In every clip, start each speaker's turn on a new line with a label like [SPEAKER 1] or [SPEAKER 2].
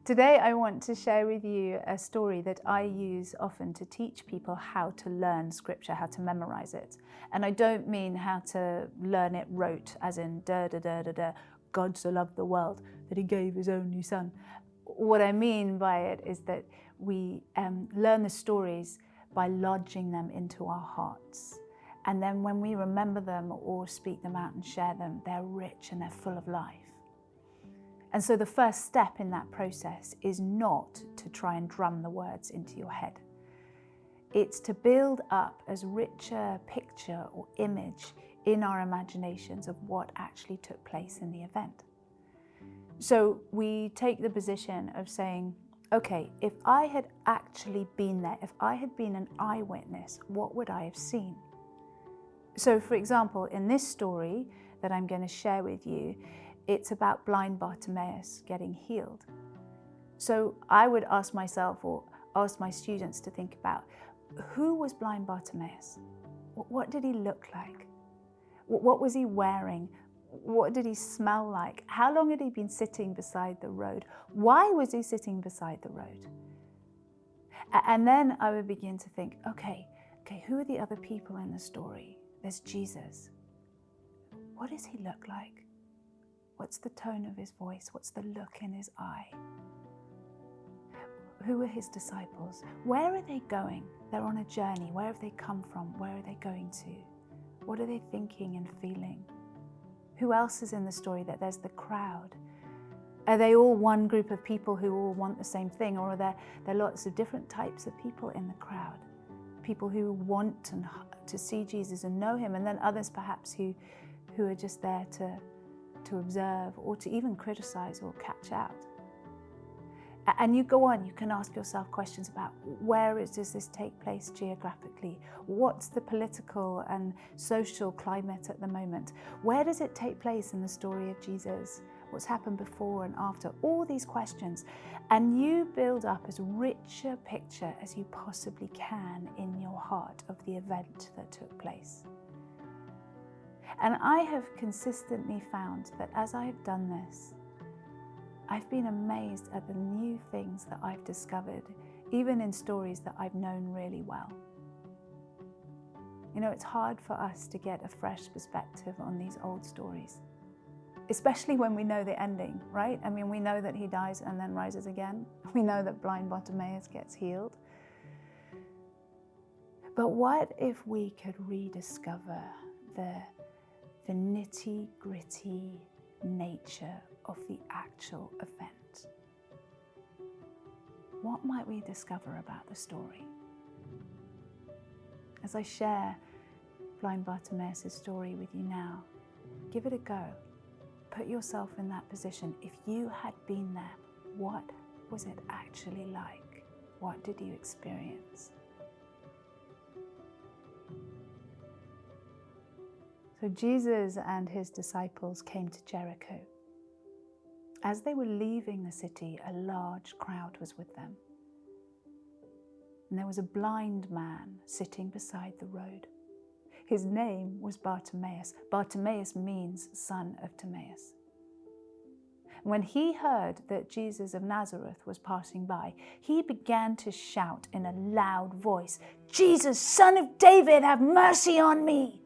[SPEAKER 1] Today I want to share with you a story that I use often to teach people how to learn scripture, how to memorize it. And I don't mean how to learn it rote, as in da da da da da, God so loved the world that he gave his only son. What I mean by it is that we learn the stories by lodging them into our hearts. And then when we remember them or speak them out and share them, they're rich and they're full of life. And so the first step in that process is not to try and drum the words into your head. It's to build up as rich a picture or image in our imaginations of what actually took place in the event. So we take the position of saying, okay, if I had actually been there, if I had been an eyewitness, what would I have seen? So for example, in this story that I'm going to share with you, it's about blind Bartimaeus getting healed. So I would ask myself or ask my students to think about, who was blind Bartimaeus? What did he look like? What was he wearing? What did he smell like? How long had he been sitting beside the road? Why was he sitting beside the road? And then I would begin to think, okay, who are the other people in the story? There's Jesus. What does he look like? What's the tone of his voice? What's the look in his eye? Who are his disciples? Where are they going? They're on a journey. Where have they come from? Where are they going to? What are they thinking and feeling? Who else is in the story? That there's the crowd. Are they all one group of people who all want the same thing? Or are there lots of different types of people in the crowd? People who want to see Jesus and know him, and then others perhaps who are just there to observe or to even criticize or catch out. And you go on, you can ask yourself questions about does this take place geographically? What's the political and social climate at the moment? Where does it take place in the story of Jesus? What's happened before and after? All these questions. And you build up as rich a picture as you possibly can in your heart of the event that took place. And I have consistently found that as I've done this, I've been amazed at the new things that I've discovered, even in stories that I've known really well. You know, it's hard for us to get a fresh perspective on these old stories, especially when we know the ending, right? I mean, we know that he dies and then rises again. We know that blind Bartimaeus gets healed. But what if we could rediscover the nitty-gritty nature of the actual event? What might we discover about the story? As I share blind Bartimaeus' story with you now, give it a go. Put yourself in that position. If you had been there, what was it actually like? What did you experience? So Jesus and his disciples came to Jericho. As they were leaving the city, a large crowd was with them. And there was a blind man sitting beside the road. His name was Bartimaeus. Bartimaeus means son of Timaeus. When he heard that Jesus of Nazareth was passing by, he began to shout in a loud voice, "Jesus, son of David, have mercy on me!"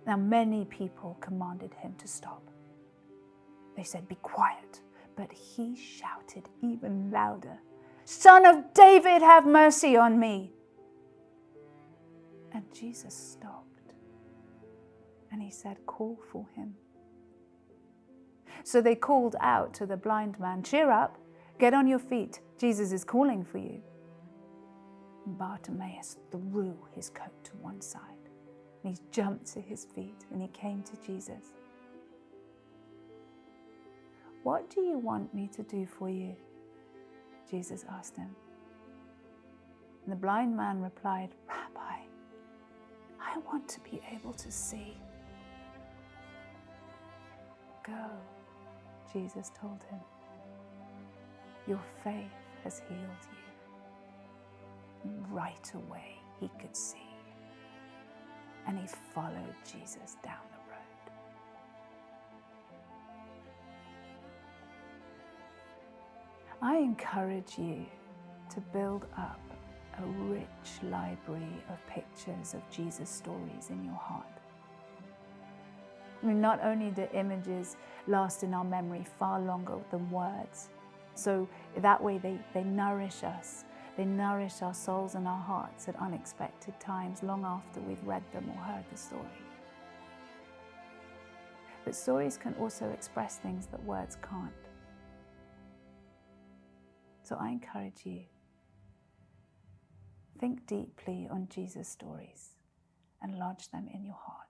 [SPEAKER 1] Now many people commanded him to stop. They said, "Be quiet." But he shouted even louder, "Son of David, have mercy on me." And Jesus stopped. And he said, "Call for him." So they called out to the blind man, "Cheer up, get on your feet. Jesus is calling for you." And Bartimaeus threw his coat to one side. And he jumped to his feet and he came to Jesus. "What do you want me to do for you?" Jesus asked him. And the blind man replied, "Rabbi, I want to be able to see." "Go," Jesus told him. "Your faith has healed you." And right away he could see. And he followed Jesus down the road. I encourage you to build up a rich library of pictures of Jesus stories in your heart. I mean, not only do images last in our memory far longer than words, so that way they nourish us. They nourish our souls and our hearts at unexpected times, long after we've read them or heard the story. But stories can also express things that words can't. So I encourage you, think deeply on Jesus' stories and lodge them in your heart.